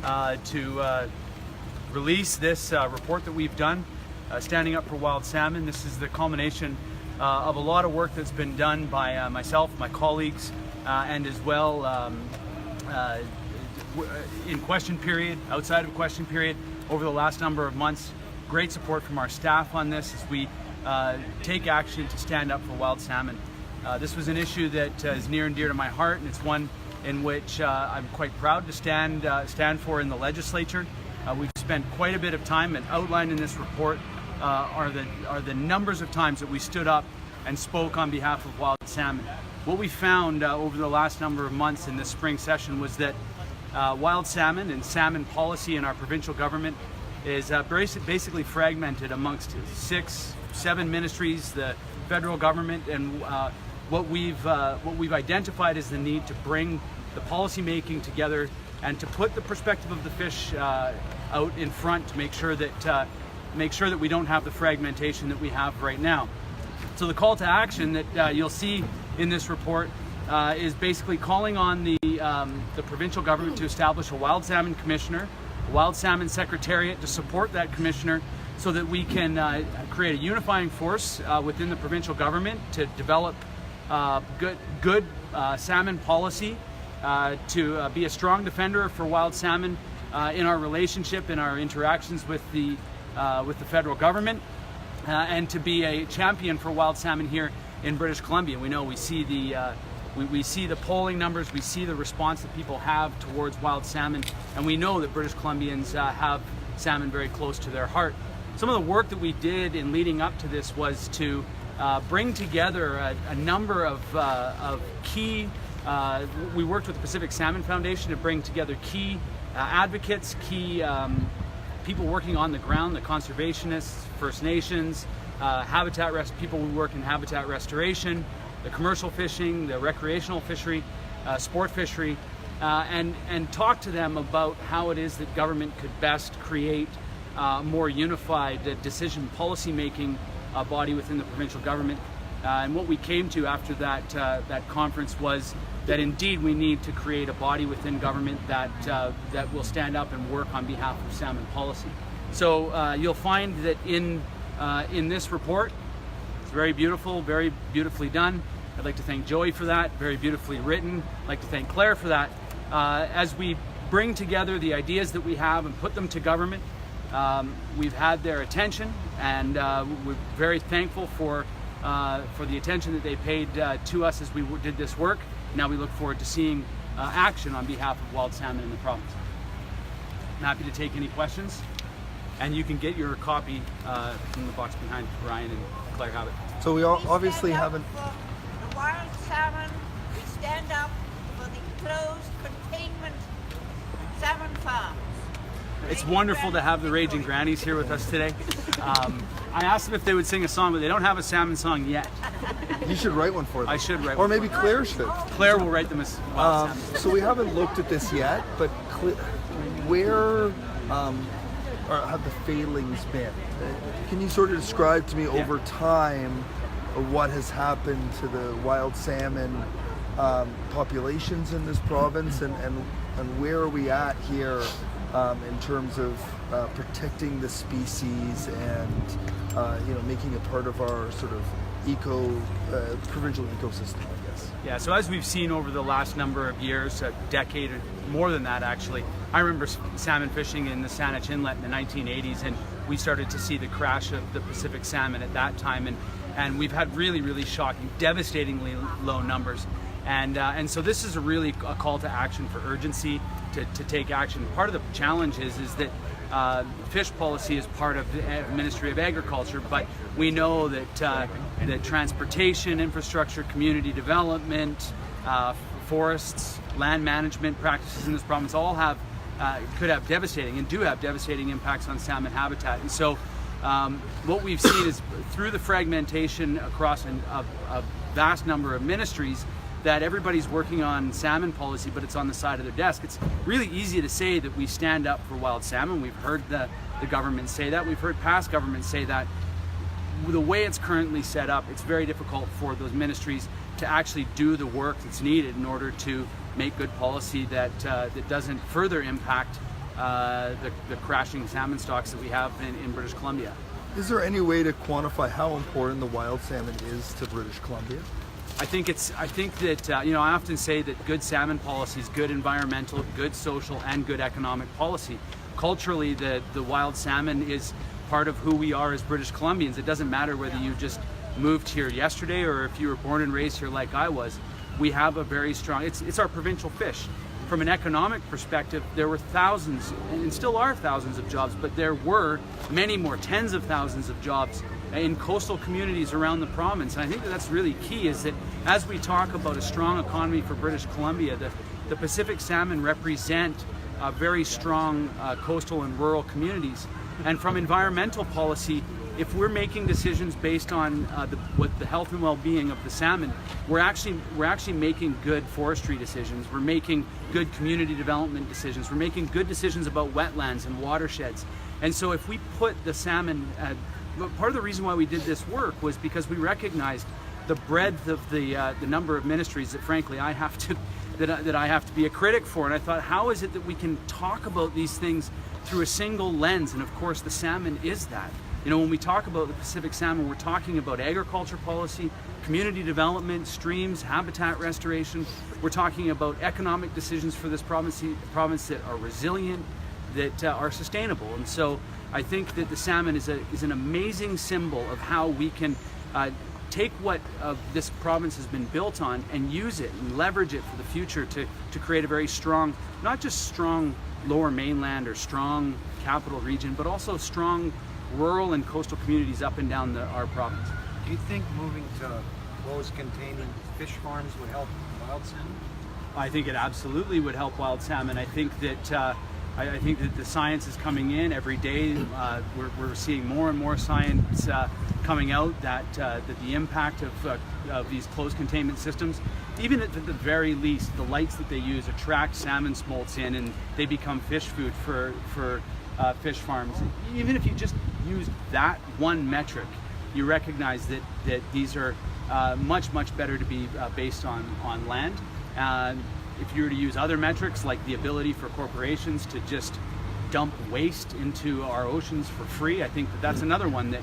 to release this report that we've done, standing up for wild salmon. This is the culmination of a lot of work that's been done by myself, my colleagues, and as well in question period, outside of question period, over the last number of months. Great support from our staff on this as we take action to stand up for wild salmon. This was an issue that is near and dear to my heart, and it's one in which I'm quite proud to stand for in the legislature. We've spent quite a bit of time, and outlined in this report are the numbers of times that we stood up and spoke on behalf of wild salmon. What we found over the last number of months in this spring session was that wild salmon and salmon policy in our provincial government is basically fragmented amongst 6-7 ministries, the federal government, and what we've identified is the need to bring the policy making together and to put the perspective of the fish out in front to make sure that we don't have the fragmentation that we have right now. So the call to action that you'll see in this report is basically calling on the provincial government to establish a wild salmon commissioner, a wild salmon secretariat to support that commissioner, so that we can create a unifying force within the provincial government to develop good salmon policy, to be a strong defender for wild salmon in our relationship, in our interactions with the federal government, and to be a champion for wild salmon here in British Columbia. We know we see the polling numbers, we see the response that people have towards wild salmon, and we know that British Columbians have salmon very close to their heart. Some of the work that we did in leading up to this was to bring together a number of key, we worked with the Pacific Salmon Foundation to bring together key advocates, key people working on the ground, the conservationists, First Nations, people who work in habitat restoration, the commercial fishing, the recreational fishery, sport fishery, and talk to them about how it is that government could best create more unified decision policy making body within the provincial government. And what we came to after that conference was that indeed we need to create a body within government that will stand up and work on behalf of salmon policy. So you'll find that in this report, it's very beautiful, very beautifully done. I'd like to thank Joey for that, very beautifully written. I'd like to thank Claire for that. As we bring together the ideas that we have and put them to government, we've had their attention, and we're very thankful for the attention that they paid to us as we did this work. Now we look forward to seeing action on behalf of wild salmon in the province. I'm happy to take any questions, and you can get your copy from the box behind. Ryan and Claire have it. So we obviously haven't. The wild salmon, we stand up for the closed containment salmon farms. It's wonderful to have the Raging Grannies here with us today. I asked them if they would sing a song, but they don't have a salmon song yet. You should write one for them. I should write or one. maybe Claire should. Claire will write them as wild salmon. So we haven't looked at this yet, but where have the failings been? Can you sort of describe to me over time what has happened to the wild salmon populations in this province, and where are we at here in terms of protecting the species and making it part of our sort of provincial ecosystem, I guess. Yeah, so as we've seen over the last number of years, a decade or more than that actually, I remember salmon fishing in the Saanich Inlet in the 1980s, and we started to see the crash of the Pacific salmon at that time, and we've had really shocking, devastatingly low numbers. And so this is a call to action for urgency to take action. Part of the challenge is that fish policy is part of the Ministry of Agriculture, but we know that transportation, infrastructure, community development, forests, land management practices in this province all could have devastating and do have devastating impacts on salmon habitat. And so what we've seen is through the fragmentation across a vast number of ministries, that everybody's working on salmon policy, but it's on the side of their desk. It's really easy to say that we stand up for wild salmon. We've heard the government say that. We've heard past governments say that. The way it's currently set up, it's very difficult for those ministries to actually do the work that's needed in order to make good policy that doesn't further impact the crashing salmon stocks that we have in British Columbia. Is there any way to quantify how important the wild salmon is to British Columbia? I think that I often say that good salmon policy is good environmental, good social, and good economic policy. Culturally, the wild salmon is part of who we are as British Columbians. It doesn't matter whether you just moved here yesterday or if you were born and raised here like I was. We have a very strong, it's our provincial fish. From an economic perspective, there were thousands, and still are thousands of jobs, but there were many more, tens of thousands of jobs in coastal communities around the province. And I think that that's really key, is that as we talk about a strong economy for British Columbia, the Pacific salmon represent very strong coastal and rural communities. And from environmental policy, if we're making decisions based on the health and well-being of the salmon, we're actually making good forestry decisions. We're making good community development decisions. We're making good decisions about wetlands and watersheds. And so if we put the salmon, part of the reason why we did this work was because we recognized the breadth of the number of ministries that, frankly, I have to be a critic for. And I thought, how is it that we can talk about these things through a single lens? And of course, the salmon is that. When we talk about the Pacific salmon, we're talking about agriculture policy, community development, streams, habitat restoration. We're talking about economic decisions for this province that are resilient, that are sustainable. And so I think that the salmon is an amazing symbol of how we can take what this province has been built on and use it and leverage it for the future to create a very strong, not just strong lower mainland or strong capital region, but also strong rural and coastal communities up and down our province. Do you think moving to closed containing fish farms would help wild salmon? I think it absolutely would help wild salmon. I think that the science is coming in every day. We're seeing more and more science coming out that the impact of these closed containment systems, even at the very least, the lights that they use attract salmon smolts in, and they become fish food for fish farms. Even if you just use that one metric, you recognize that these are much better to be based on land. If you were to use other metrics, like the ability for corporations to just dump waste into our oceans for free, I think that's another one that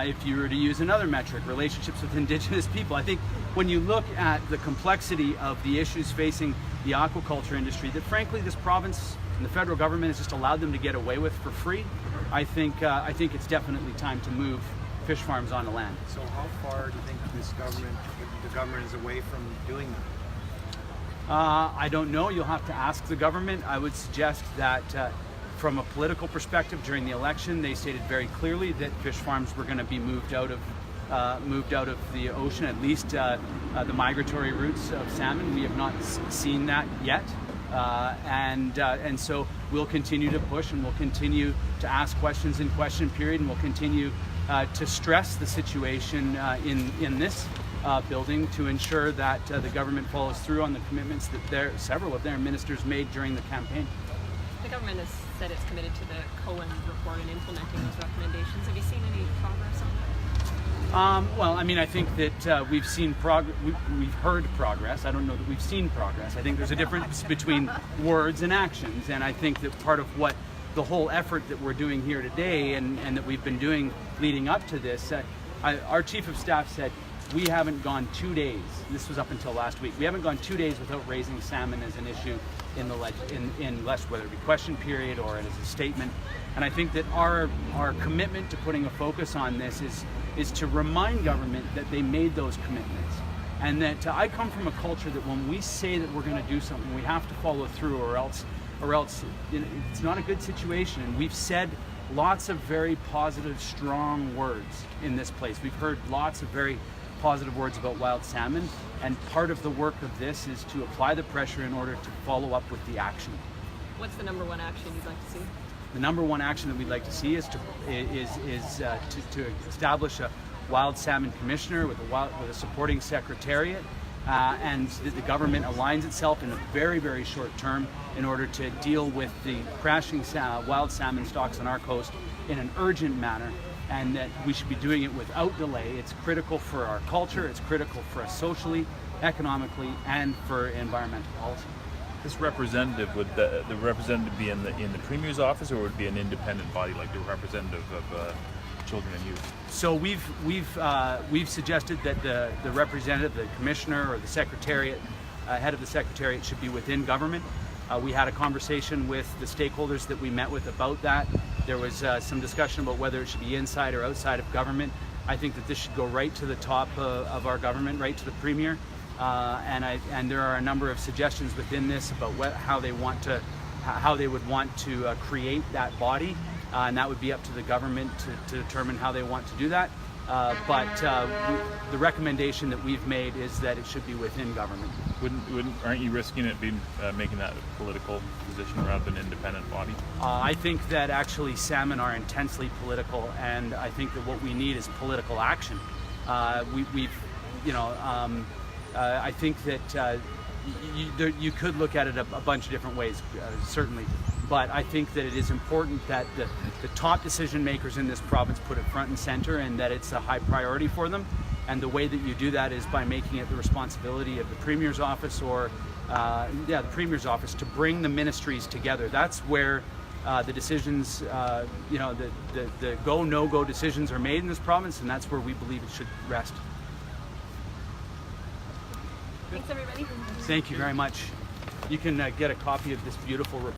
if you were to use another metric, relationships with Indigenous people, I think when you look at the complexity of the issues facing the aquaculture industry, that frankly this province and the federal government has just allowed them to get away with for free, I think it's definitely time to move fish farms onto land. So how far do you think the government is away from doing that? I don't know. You'll have to ask the government. I would suggest that from a political perspective, during the election, they stated very clearly that fish farms were going to be moved out of the ocean, at least the migratory routes of salmon. We have not seen that yet. And so we'll continue to push, and we'll continue to ask questions in question period, and we'll continue to stress the situation in this building to ensure that the government follows through on the commitments that several of their ministers made during the campaign. The government has said it's committed to the Cohen report and implementing those recommendations. Have you seen any progress on that? Well, I mean, I think that we've seen progress. We've heard progress. I don't know that we've seen progress. I think there's a difference between words and actions, and I think that part of what the whole effort that we're doing here today and that we've been doing leading up to this, our chief of staff said, we haven't gone 2 days, this was up until last week, we haven't gone 2 days without raising salmon as an issue in less, whether it be question period or as a statement. And I think that our commitment to putting a focus on this is to remind government that they made those commitments. And that I come from a culture that when we say that we're going to do something, we have to follow through, or else it's not a good situation. And we've said lots of very positive, strong words in this place. We've heard lots of very positive words about wild salmon, and part of the work of this is to apply the pressure in order to follow up with the action. What's the number one action you'd like to see? The number one action that we'd like to see is to establish a Wild Salmon Commissioner with a supporting secretariat, and the government aligns itself in a very short term in order to deal with the crashing wild salmon stocks on our coast in an urgent manner, and that we should be doing it without delay. It's critical for our culture, it's critical for us socially, economically, and for environmental policy. This representative, would the representative be in the Premier's office, or would it be an independent body like the representative of children and youth? So we've suggested that the representative, the commissioner, or the secretariat, head of the secretariat, should be within government. We had a conversation with the stakeholders that we met with about that. There was some discussion about whether it should be inside or outside of government. I think that this should go right to the top of our government, right to the Premier. And there are a number of suggestions within this about how they would want to create that body, and that would be up to the government to determine how they want to do that. But the recommendation that we've made is that it should be within government. Aren't you risking it being making that a political position rather than an independent body? I think that actually salmon are intensely political, and I think that what we need is political action. I think that you could look at it a bunch of different ways, certainly. But I think that it is important that the top decision makers in this province put it front and center, and that it's a high priority for them. And the way that you do that is by making it the responsibility of the Premier's office, or the Premier's office, to bring the ministries together. That's where the decisions, the go, no-go decisions are made in this province, and that's where we believe it should rest. Thanks, everybody. Thank you very much. You can get a copy of this beautiful report.